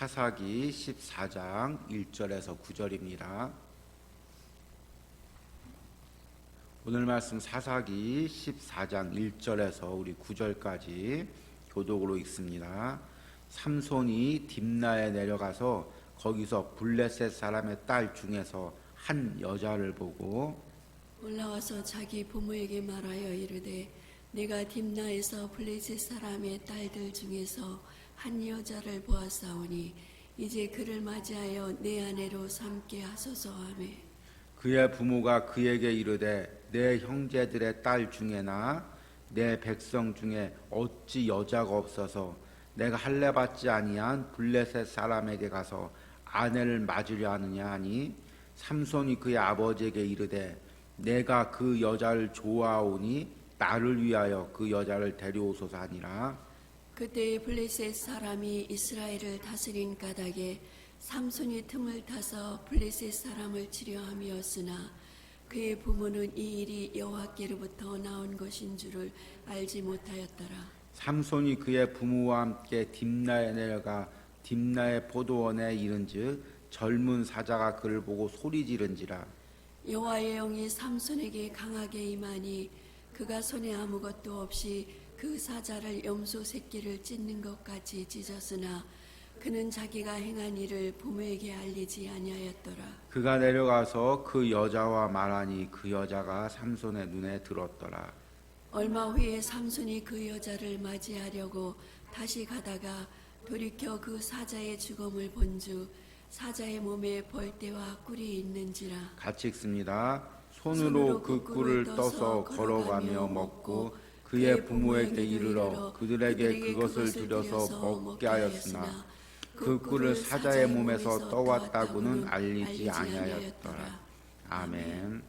사사기 14장 1절에서 9절입니다. 오늘 말씀 사사기 14장 1절에서 우리 9절까지 교독으로 읽습니다. 삼손이 딥나에 내려가서 거기서 블레셋 사람의 딸 중에서 한 여자를 보고 올라와서 자기 부모에게 말하여 이르되 내가 딥나에서 블레셋 사람의 딸들 중에서 한 여자를 보았사오니 이제 그를 맞이하여 내 아내로 삼게 하소서 하며 그의 부모가 그에게 이르되 내 형제들의 딸 중에나 내 백성 중에 어찌 여자가 없어서 내가 할례 받지 아니한 블레셋 사람에게 가서 아내를 맞으려 하느냐 하니 삼손이 그의 아버지에게 이르되 내가 그 여자를 좋아하오니 나를 위하여 그 여자를 데려오소서 하니라. 그때 블레셋 사람이 이스라엘을 다스린 까닭에 삼손이 틈을 타서 블레셋 사람을 치려함이었으나 그의 부모는 이 일이 여호와께로부터 나온 것인 줄을 알지 못하였더라. 삼손이 그의 부모와 함께 딥나에 내려가 딥나의 포도원에 이른즉 젊은 사자가 그를 보고 소리 지른지라. 여호와의 영이 삼손에게 강하게 임하니 그가 손에 아무것도 없이 그 사자를 염소 새끼를 찢는 것 같이 찢었으나 그는 자기가 행한 일을 부모에게 알리지 아니하였더라. 그가 내려가서 그 여자와 말하니 그 여자가 삼손의 눈에 들었더라. 얼마 후에 삼손이 그 여자를 맞이하려고 다시 가다가 돌이켜 그 사자의 죽음을 본즉 사자의 몸에 벌떼와 꿀이 있는지라. 같이 읽습니다. 손으로 그 꿀을 떠서 걸어가며 먹고 그의 부모에게 이르러 그들에게 그것을 들여서 먹게 하였으나 그 꿀을 사자의 몸에서 떠왔다고는 알리지 아니하였더라. 아멘.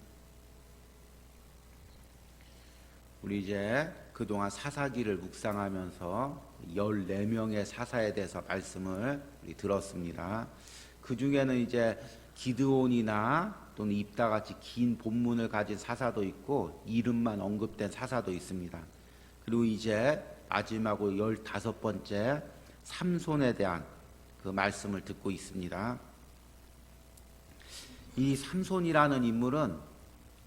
우리 이제 그동안 사사기를 묵상하면서 14명의 사사에 대해서 말씀을 우리 들었습니다. 그 중에는 이제 기드온이나 또는 입다같이 긴 본문을 가진 사사도 있고 이름만 언급된 사사도 있습니다. 그리고 이제 마지막으로 15번째 삼손에 대한 그 말씀을 듣고 있습니다. 이 삼손이라는 인물은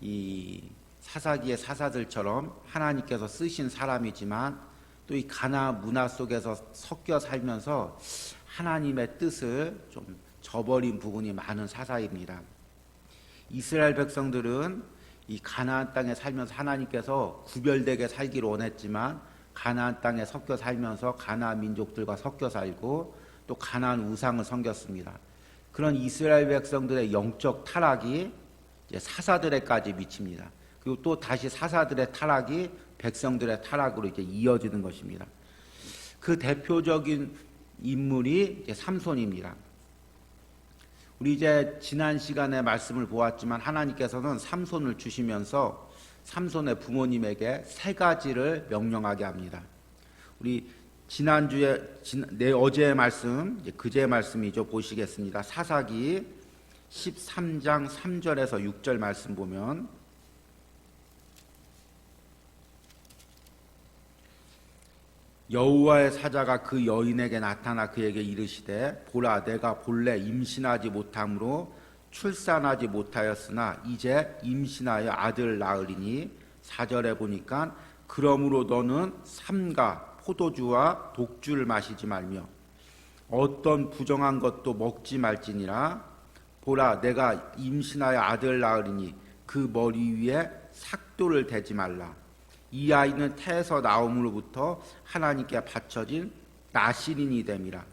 이 사사기의 사사들처럼 하나님께서 쓰신 사람이지만 또 이 가나안 문화 속에서 섞여 살면서 하나님의 뜻을 좀 저버린 부분이 많은 사사입니다. 이스라엘 백성들은 이 가나안 땅에 살면서 하나님께서 구별되게 살기를 원했지만 가나안 땅에 섞여 살면서 가나안 민족들과 섞여 살고 또 가나안 우상을 섬겼습니다. 그런 이스라엘 백성들의 영적 타락이 이제 사사들에까지 미칩니다. 그리고 또 다시 사사들의 타락이 백성들의 타락으로 이제 이어지는 것입니다. 그 대표적인 인물이 이제 삼손입니다. 우리 이제 지난 시간에 말씀을 보았지만 하나님께서는 삼손을 주시면서 삼손의 부모님에게 3가지를 명령하게 합니다. 우리 지난주에 어제의 말씀, 그제의 말씀이죠. 보시겠습니다. 사사기 13장 3절에서 6절 말씀 보면 여호와의 사자가 그 여인에게 나타나 그에게 이르시되 보라 내가 본래 임신하지 못함으로 출산하지 못하였으나 이제 임신하여 아들 낳으리니 4절에 보니까 그러므로 너는 삼가 포도주와 독주를 마시지 말며 어떤 부정한 것도 먹지 말지니라. 보라 내가 임신하여 아들 낳으리니 그 머리 위에 삭도를 대지 말라. 이 아이는 태에서 나옴으로부터 하나님께 바쳐진 나실인이 됨이라.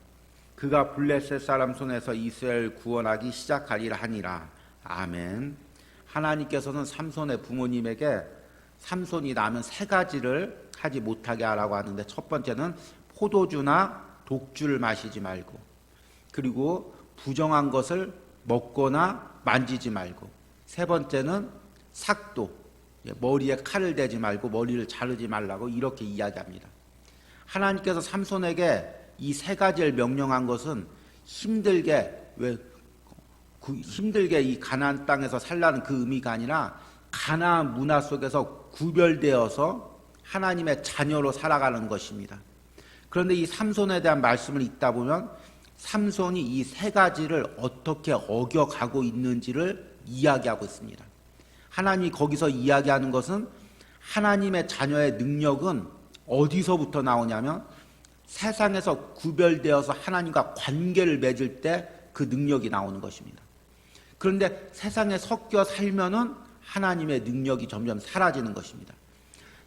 그가 블레셋 사람 손에서 이스라엘을 구원하기 시작하리라 하니라. 아멘. 하나님께서는 삼손의 부모님에게 삼손이 나면 3가지를 하지 못하게 하라고 하는데 첫 번째는 포도주나 독주를 마시지 말고 그리고 부정한 것을 먹거나 만지지 말고 세 번째는 삭도 머리에 칼을 대지 말고 머리를 자르지 말라고 이렇게 이야기합니다. 하나님께서 삼손에게 이 3가지를 명령한 것은 힘들게 이 가나안 땅에서 살라는 그 의미가 아니라 가나안 문화 속에서 구별되어서 하나님의 자녀로 살아가는 것입니다. 그런데 이 삼손에 대한 말씀을 읽다 보면 삼손이 이 세 가지를 어떻게 어겨가고 있는지를 이야기하고 있습니다. 하나님이 거기서 이야기하는 것은 하나님의 자녀의 능력은 어디서부터 나오냐면 세상에서 구별되어서 하나님과 관계를 맺을 때 그 능력이 나오는 것입니다. 그런데 세상에 섞여 살면은 하나님의 능력이 점점 사라지는 것입니다.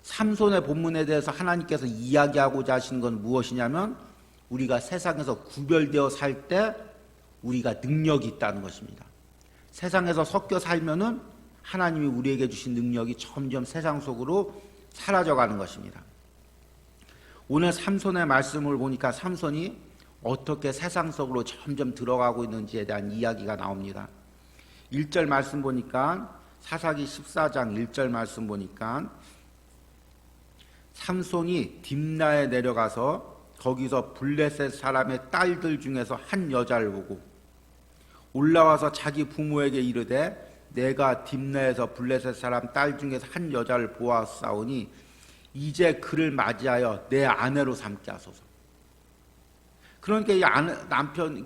삼손의 본문에 대해서 하나님께서 이야기하고자 하시는 건 무엇이냐면 우리가 세상에서 구별되어 살 때 우리가 능력이 있다는 것입니다. 세상에서 섞여 살면은 하나님이 우리에게 주신 능력이 점점 세상 속으로 사라져가는 것입니다. 오늘 삼손의 말씀을 보니까 삼손이 어떻게 세상 속으로 점점 들어가고 있는지에 대한 이야기가 나옵니다. 1절 말씀 보니까 사사기 14장 1절 말씀 보니까 삼손이 딥나에 내려가서 거기서 블레셋 사람의 딸들 중에서 한 여자를 보고 올라와서 자기 부모에게 이르되 내가 딥나에서 블레셋 사람 딸 중에서 한 여자를 보았사오니 이제 그를 맞이하여 내 아내로 삼게 하소서. 그러니까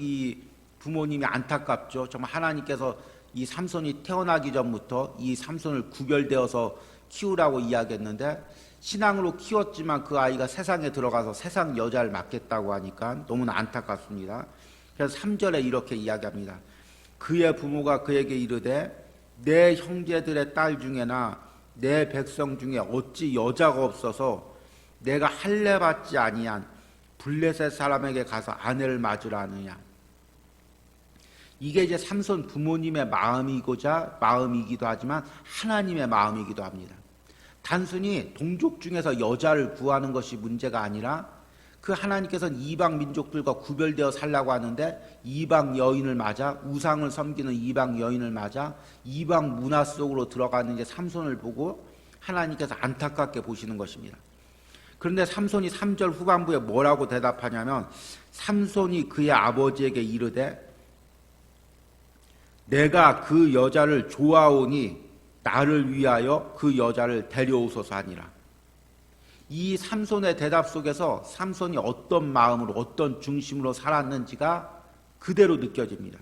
이 부모님이 안타깝죠. 정말 하나님께서 이 삼손이 태어나기 전부터 이 삼손을 구별되어서 키우라고 이야기했는데 신앙으로 키웠지만 그 아이가 세상에 들어가서 세상 여자를 맡겠다고 하니까 너무나 안타깝습니다. 그래서 3절에 이렇게 이야기합니다. 그의 부모가 그에게 이르되 내 형제들의 딸 중에나 내 백성 중에 어찌 여자가 없어서 내가 할례 받지 아니한 블레셋 사람에게 가서 아내를 맞으라 하느냐. 이게 이제 삼손 부모님의 마음이기도 하지만 하나님의 마음이기도 합니다. 단순히 동족 중에서 여자를 구하는 것이 문제가 아니라 그 하나님께서는 이방 민족들과 구별되어 살라고 하는데 이방 여인을 맞아 우상을 섬기는 이방 여인을 맞아 이방 문화 속으로 들어가는 이제 삼손을 보고 하나님께서 안타깝게 보시는 것입니다. 그런데 삼손이 3절 후반부에 뭐라고 대답하냐면 삼손이 그의 아버지에게 이르되 내가 그 여자를 좋아하오니 나를 위하여 그 여자를 데려오소서 하니라. 이 삼손의 대답 속에서 삼손이 어떤 마음으로 어떤 중심으로 살았는지가 그대로 느껴집니다.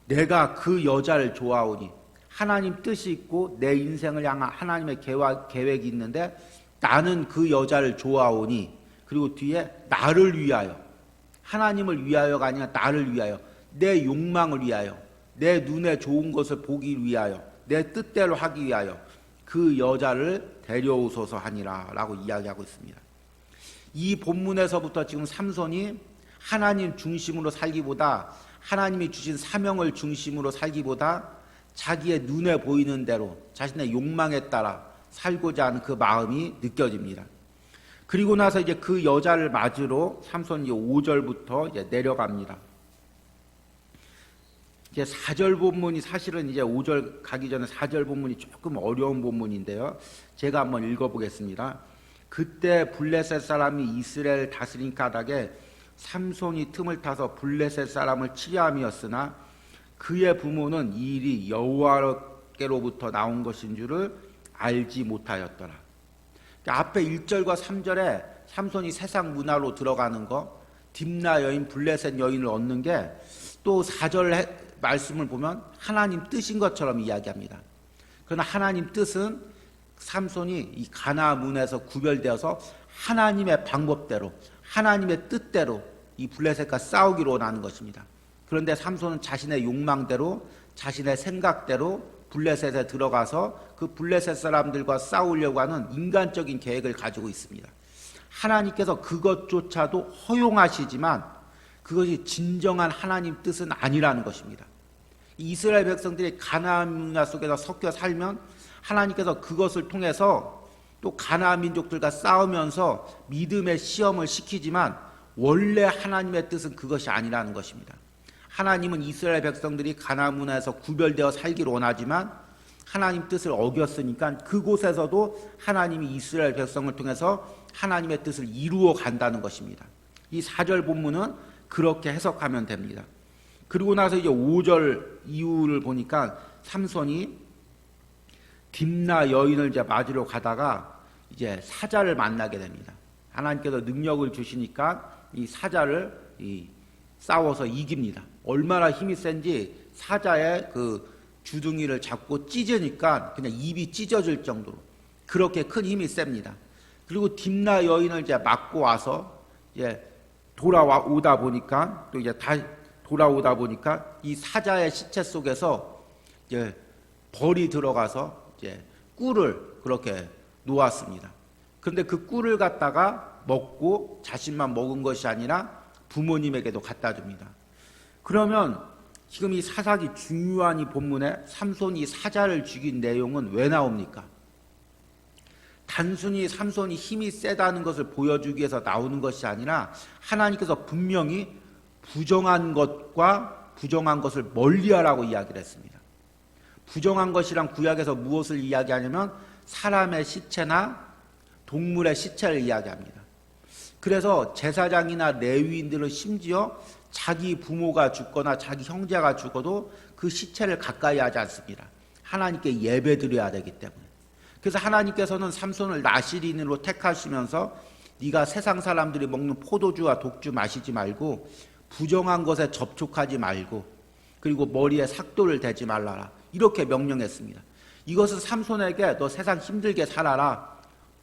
내가 그 여자를 좋아하오니 하나님 뜻이 있고 내 인생을 향한 하나님의 계획이 있는데 나는 그 여자를 좋아하오니 그리고 뒤에 나를 위하여 하나님을 위하여가 아니라 나를 위하여 내 욕망을 위하여 내 눈에 좋은 것을 보기 위하여 내 뜻대로 하기 위하여 그 여자를 데려오소서 하니라 라고 이야기하고 있습니다. 이 본문에서부터 지금 삼손이 하나님 중심으로 살기보다 하나님이 주신 사명을 중심으로 살기보다 자기의 눈에 보이는 대로 자신의 욕망에 따라 살고자 하는 그 마음이 느껴집니다. 그리고 나서 이제 그 여자를 맞으러 삼손이 5절부터 이제 내려갑니다. 이제 4절 본문이 사실은 이제 5절 가기 전에 4절 본문이 조금 어려운 본문인데요. 제가 한번 읽어보겠습니다. 그때 블레셋 사람이 이스라엘 다스린 까닭에 삼손이 틈을 타서 블레셋 사람을 치려함이었으나 그의 부모는 이 일이 여호와께로부터 나온 것인 줄을 알지 못하였더라. 앞에 1절과 3절에 삼손이 세상 문화로 들어가는 거, 딥나 여인, 블레셋 여인을 얻는 게 또 4절 말씀을 보면 하나님 뜻인 것처럼 이야기합니다. 그러나 하나님 뜻은 삼손이 이 가나안 문에서 구별되어서 하나님의 방법대로 하나님의 뜻대로 이 블레셋과 싸우기로 원하는 것입니다. 그런데 삼손은 자신의 욕망대로 자신의 생각대로 블레셋에 들어가서 그 블레셋 사람들과 싸우려고 하는 인간적인 계획을 가지고 있습니다. 하나님께서 그것조차도 허용하시지만 그것이 진정한 하나님 뜻은 아니라는 것입니다. 이스라엘 백성들이 가나안 문화 속에서 섞여 살면 하나님께서 그것을 통해서 또 가나안 민족들과 싸우면서 믿음의 시험을 시키지만 원래 하나님의 뜻은 그것이 아니라는 것입니다. 하나님은 이스라엘 백성들이 가나안 문화에서 구별되어 살기를 원하지만 하나님 뜻을 어겼으니까 그곳에서도 하나님이 이스라엘 백성을 통해서 하나님의 뜻을 이루어 간다는 것입니다. 이 4절 본문은 그렇게 해석하면 됩니다. 그리고 나서 이제 5절 이후를 보니까 삼손이 딥나 여인을 이제 맞으러 가다가 이제 사자를 만나게 됩니다. 하나님께서 능력을 주시니까 이 사자를 싸워서 이깁니다. 얼마나 힘이 센지 사자의 그 주둥이를 잡고 찢으니까 그냥 입이 찢어질 정도로 그렇게 큰 힘이 셉니다. 그리고 딥나 여인을 이제 맞고 와서 이제 돌아오다 보니까 또 이제 다시 돌아오다 보니까 이 사자의 시체 속에서 이제 벌이 들어가서 이제 꿀을 그렇게 놓았습니다. 그런데 그 꿀을 갖다가 먹고 자신만 먹은 것이 아니라 부모님에게도 갖다 줍니다. 그러면 지금 이 사사기 중요한 이 본문에 삼손이 사자를 죽인 내용은 왜 나옵니까? 단순히 삼손이 힘이 세다는 것을 보여주기 위해서 나오는 것이 아니라 하나님께서 분명히 부정한 것과 부정한 것을 멀리하라고 이야기를 했습니다. 부정한 것이란 구약에서 무엇을 이야기하냐면 사람의 시체나 동물의 시체를 이야기합니다. 그래서 제사장이나 레위인들은 심지어 자기 부모가 죽거나 자기 형제가 죽어도 그 시체를 가까이 하지 않습니다. 하나님께 예배드려야 되기 때문에. 그래서 하나님께서는 삼손을 나시린으로 택하시면서 네가 세상 사람들이 먹는 포도주와 독주 마시지 말고 부정한 것에 접촉하지 말고 그리고 머리에 삭도를 대지 말라라 이렇게 명령했습니다. 이것은 삼손에게 너 세상 힘들게 살아라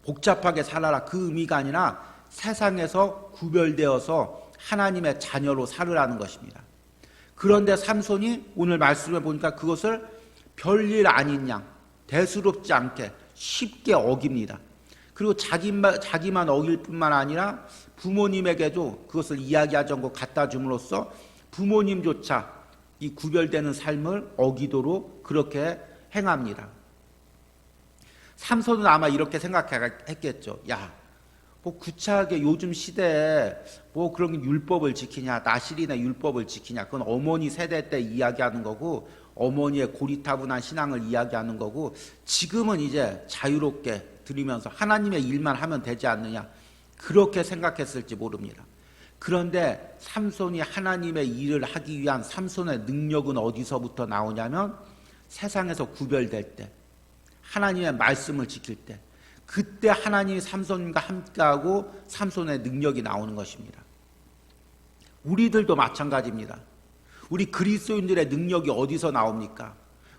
복잡하게 살아라 그 의미가 아니라 세상에서 구별되어서 하나님의 자녀로 살으라는 것입니다. 그런데 삼손이 오늘 말씀을 보니까 그것을 별일 아닌 양 대수롭지 않게 쉽게 어깁니다. 그리고 자기만 어길 뿐만 아니라 부모님에게도 그것을 이야기하지 않고 갖다 줌으로써 부모님조차 이 구별되는 삶을 어기도록 그렇게 행합니다. 삼손은 아마 이렇게 생각했겠죠. 야, 뭐 구차하게 요즘 시대에 뭐 그런 율법을 지키냐, 나실이나 율법을 지키냐, 그건 어머니 세대 때 이야기하는 거고 어머니의 고리타분한 신앙을 이야기하는 거고 지금은 이제 자유롭게 드리면서 하나님의 일만 하면 되지 않느냐 그렇게 생각했을지 모릅니다. 그런데 삼손이 하나님의 일을 하기 위한 삼손의 능력은 어디서부터 나오냐면 세상에서 구별될 때 하나님의 말씀을 지킬 때 그때 하나님이 삼손과 함께하고 삼손의 능력이 나오는 것입니다. 우리들도 마찬가지입니다. 우리 그리스도인들의 능력이 어디서 나옵니까?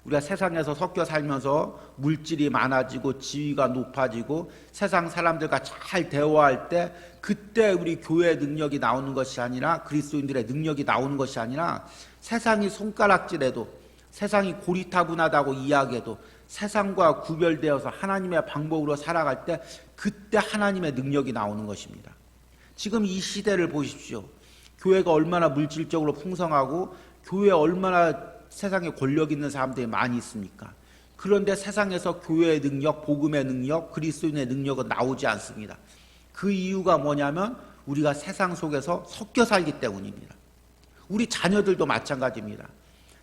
우리가 세상에서 섞여 살면서 물질이 많아지고 지위가 높아지고 세상 사람들과 잘 대화할 때 그때 우리 교회의 능력이 나오는 것이 아니라 그리스도인들의 능력이 나오는 것이 아니라 세상이 손가락질해도 세상이 고리타분하다고 이야기해도 세상과 구별되어서 하나님의 방법으로 살아갈 때 그때 하나님의 능력이 나오는 것입니다. 지금 이 시대를 보십시오. 교회가 얼마나 물질적으로 풍성하고 교회에 얼마나 세상에 권력 있는 사람들이 많이 있습니까? 그런데 세상에서 교회의 능력, 복음의 능력, 그리스도인의 능력은 나오지 않습니다. 그 이유가 뭐냐면 우리가 세상 속에서 섞여 살기 때문입니다. 우리 자녀들도 마찬가지입니다.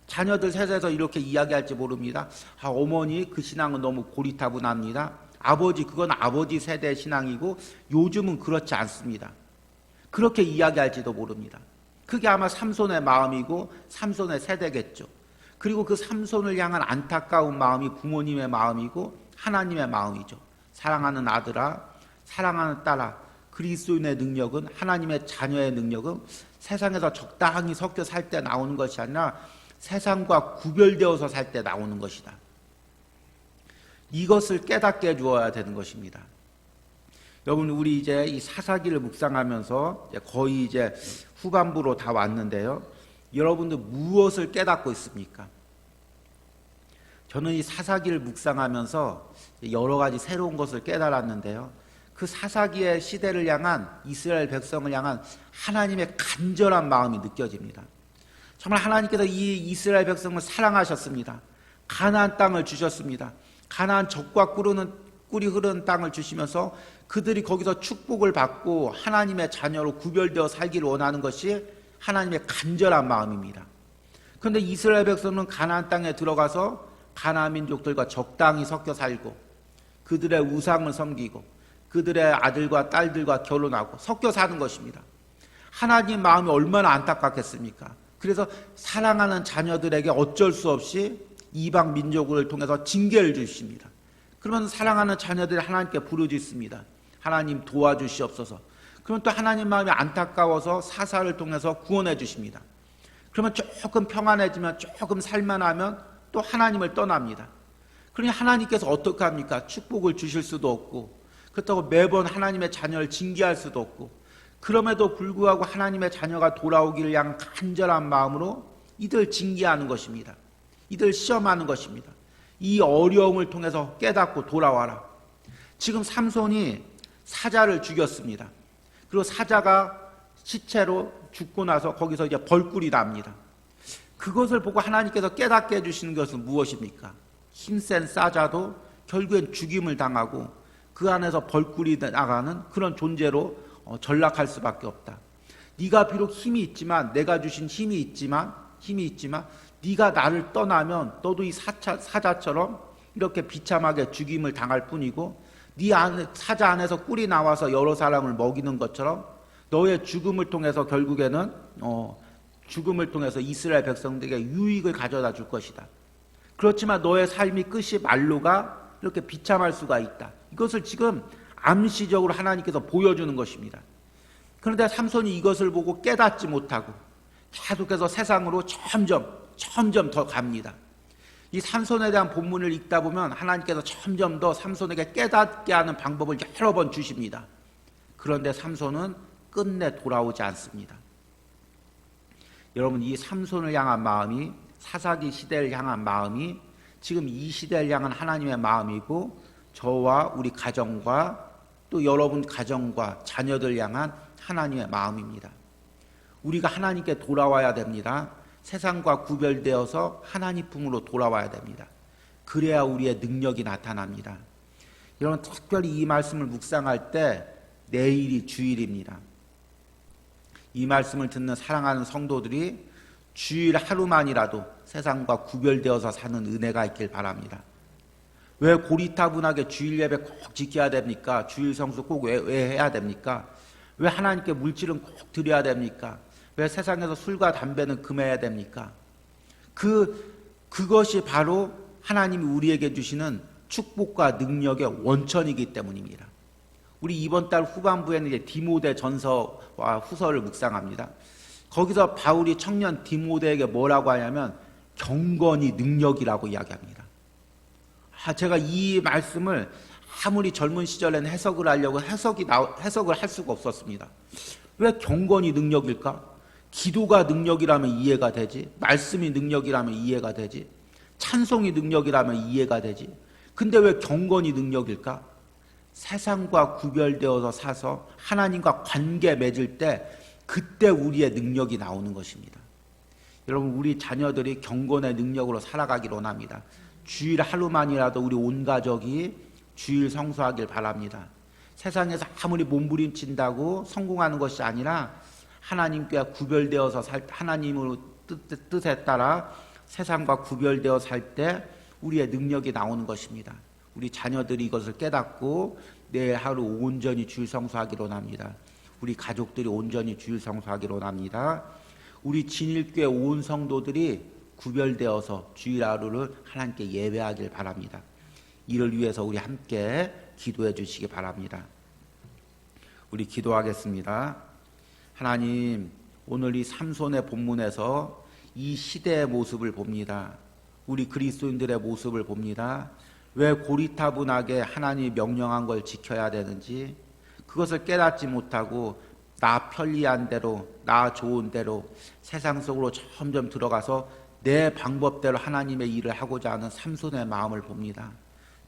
자녀들 세대에서 이렇게 이야기할지 모릅니다. 아, 어머니 그 신앙은 너무 고리타분합니다. 아버지 그건 아버지 세대의 신앙이고 요즘은 그렇지 않습니다. 그렇게 이야기할지도 모릅니다. 그게 아마 삼손의 마음이고 삼손의 세대겠죠. 그리고 그 삼손을 향한 안타까운 마음이 부모님의 마음이고 하나님의 마음이죠. 사랑하는 아들아, 사랑하는 딸아, 그리스도인의 능력은 하나님의 자녀의 능력은 세상에서 적당히 섞여 살 때 나오는 것이 아니라 세상과 구별되어서 살 때 나오는 것이다. 이것을 깨닫게 해주어야 되는 것입니다. 여러분 우리 이제 이 사사기를 묵상하면서 거의 이제 후반부로 다 왔는데요. 여러분들 무엇을 깨닫고 있습니까? 저는 이 사사기를 묵상하면서 여러 가지 새로운 것을 깨달았는데요. 그 사사기의 시대를 향한 이스라엘 백성을 향한 하나님의 간절한 마음이 느껴집니다. 정말 하나님께서 이 이스라엘 백성을 사랑하셨습니다. 가나안 땅을 주셨습니다. 가나안 젖과 꿀이 흐르는 땅을 주시면서 그들이 거기서 축복을 받고 하나님의 자녀로 구별되어 살기를 원하는 것이 하나님의 간절한 마음입니다. 그런데 이스라엘 백성은 가나안 땅에 들어가서 가나안 민족들과 적당히 섞여 살고 그들의 우상을 섬기고 그들의 아들과 딸들과 결혼하고 섞여 사는 것입니다. 하나님 마음이 얼마나 안타깝겠습니까? 그래서 사랑하는 자녀들에게 어쩔 수 없이 이방 민족을 통해서 징계를 주십니다. 그러면 사랑하는 자녀들이 하나님께 부르짖습니다. 하나님 도와주시옵소서. 그러면 또 하나님 마음이 안타까워서 사사를 통해서 구원해 주십니다. 그러면 조금 평안해지면, 조금 살만하면 또 하나님을 떠납니다. 그러니 하나님께서 어떻게 합니까? 축복을 주실 수도 없고, 그렇다고 매번 하나님의 자녀를 징계할 수도 없고, 그럼에도 불구하고 하나님의 자녀가 돌아오기를 향한 간절한 마음으로 이들 징계하는 것입니다. 이들 시험하는 것입니다. 이 어려움을 통해서 깨닫고 돌아와라. 지금 삼손이 사자를 죽였습니다. 그리고 사자가 시체로 죽고 나서 거기서 이제 벌꿀이 납니다. 그것을 보고 하나님께서 깨닫게 해주시는 것은 무엇입니까? 힘센 사자도 결국엔 죽임을 당하고 그 안에서 벌꿀이 나가는 그런 존재로 전락할 수밖에 없다. 네가 비록 힘이 있지만, 내가 주신 힘이 있지만 네가 나를 떠나면 너도 이 사자처럼 이렇게 비참하게 죽임을 당할 뿐이고, 네 안에 사자 안에서 꿀이 나와서 여러 사람을 먹이는 것처럼 너의 죽음을 통해서 결국에는 죽음을 통해서 이스라엘 백성들에게 유익을 가져다 줄 것이다. 그렇지만 너의 삶이 끝이 말로가 이렇게 비참할 수가 있다. 이것을 지금 암시적으로 하나님께서 보여주는 것입니다. 그런데 삼손이 이것을 보고 깨닫지 못하고 계속해서 세상으로 점점 더 갑니다. 이 삼손에 대한 본문을 읽다 보면 하나님께서 점점 더 삼손에게 깨닫게 하는 방법을 여러 번 주십니다. 그런데 삼손은 끝내 돌아오지 않습니다. 여러분, 이 삼손을 향한 마음이, 사사기 시대를 향한 마음이 지금 이 시대를 향한 하나님의 마음이고, 저와 우리 가정과 또 여러분 가정과 자녀들 향한 하나님의 마음입니다. 우리가 하나님께 돌아와야 됩니다. 세상과 구별되어서 하나님 품으로 돌아와야 됩니다. 그래야 우리의 능력이 나타납니다. 여러분, 특별히 이 말씀을 묵상할 때 내일이 주일입니다. 이 말씀을 듣는 사랑하는 성도들이 주일 하루만이라도 세상과 구별되어서 사는 은혜가 있길 바랍니다. 왜 고리타분하게 주일 예배 꼭 지켜야 됩니까? 주일 성수 꼭 왜 해야 됩니까? 왜 하나님께 물질은 꼭 드려야 됩니까? 왜 세상에서 술과 담배는 금해야 됩니까? 그것이 바로 하나님이 우리에게 주시는 축복과 능력의 원천이기 때문입니다. 우리 이번 달 후반부에는 이제 디모데 전서와 후서를 묵상합니다. 거기서 바울이 청년 디모데에게 뭐라고 하냐면 경건이 능력이라고 이야기합니다. 제가 이 말씀을 아무리 젊은 시절에는 해석을 하려고 해석을 할 수가 없었습니다. 왜 경건이 능력일까? 기도가 능력이라면 이해가 되지, 말씀이 능력이라면 이해가 되지, 찬송이 능력이라면 이해가 되지. 근데 왜 경건이 능력일까? 세상과 구별되어서 사서 하나님과 관계 맺을 때 그때 우리의 능력이 나오는 것입니다. 여러분, 우리 자녀들이 경건의 능력으로 살아가기를 원합니다. 주일 하루만이라도 우리 온 가족이 주일 성수하길 바랍니다. 세상에서 아무리 몸부림친다고 성공하는 것이 아니라 하나님과 구별되어서 하나님의 뜻에 따라 세상과 구별되어 살 때 우리의 능력이 나오는 것입니다. 우리 자녀들이 이것을 깨닫고 내일 하루 온전히 주일 성수하기로 합니다. 우리 가족들이 온전히 주일 성수하기로 합니다. 우리 진일교회 온 성도들이 구별되어서 주일 하루를 하나님께 예배하길 바랍니다. 이를 위해서 우리 함께 기도해 주시기 바랍니다. 우리 기도하겠습니다. 하나님, 오늘 이 삼손의 본문에서 이 시대의 모습을 봅니다. 우리 그리스도인들의 모습을 봅니다. 왜 고리타분하게 하나님이 명령한 걸 지켜야 되는지, 그것을 깨닫지 못하고 나 편리한 대로, 나 좋은 대로 세상 속으로 점점 들어가서 내 방법대로 하나님의 일을 하고자 하는 삼손의 마음을 봅니다.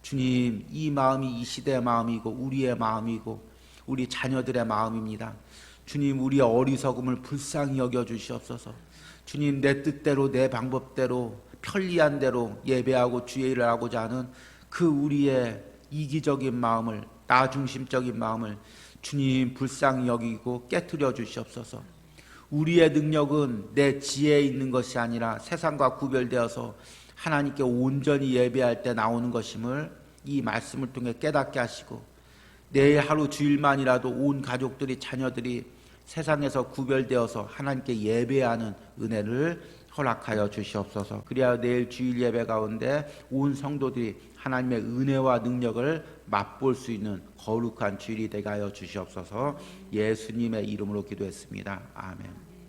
주님, 이 마음이 이 시대의 마음이고 우리의 마음이고 우리 자녀들의 마음입니다. 주님, 우리의 어리석음을 불쌍히 여겨주시옵소서. 주님, 내 뜻대로 내 방법대로 편리한 대로 예배하고 주의 일을 하고자 하는 그 우리의 이기적인 마음을, 나 중심적인 마음을 주님 불쌍히 여기고 깨트려 주시옵소서. 우리의 능력은 내 지혜에 있는 것이 아니라 세상과 구별되어서 하나님께 온전히 예배할 때 나오는 것임을 이 말씀을 통해 깨닫게 하시고, 내일 하루 주일만이라도 온 가족들이, 자녀들이 세상에서 구별되어서 하나님께 예배하는 은혜를 허락하여 주시옵소서. 그래야 내일 주일 예배 가운데 온 성도들이 하나님의 은혜와 능력을 맛볼 수 있는 거룩한 주일이 되게 하여 주시옵소서. 예수님의 이름으로 기도했습니다. 아멘.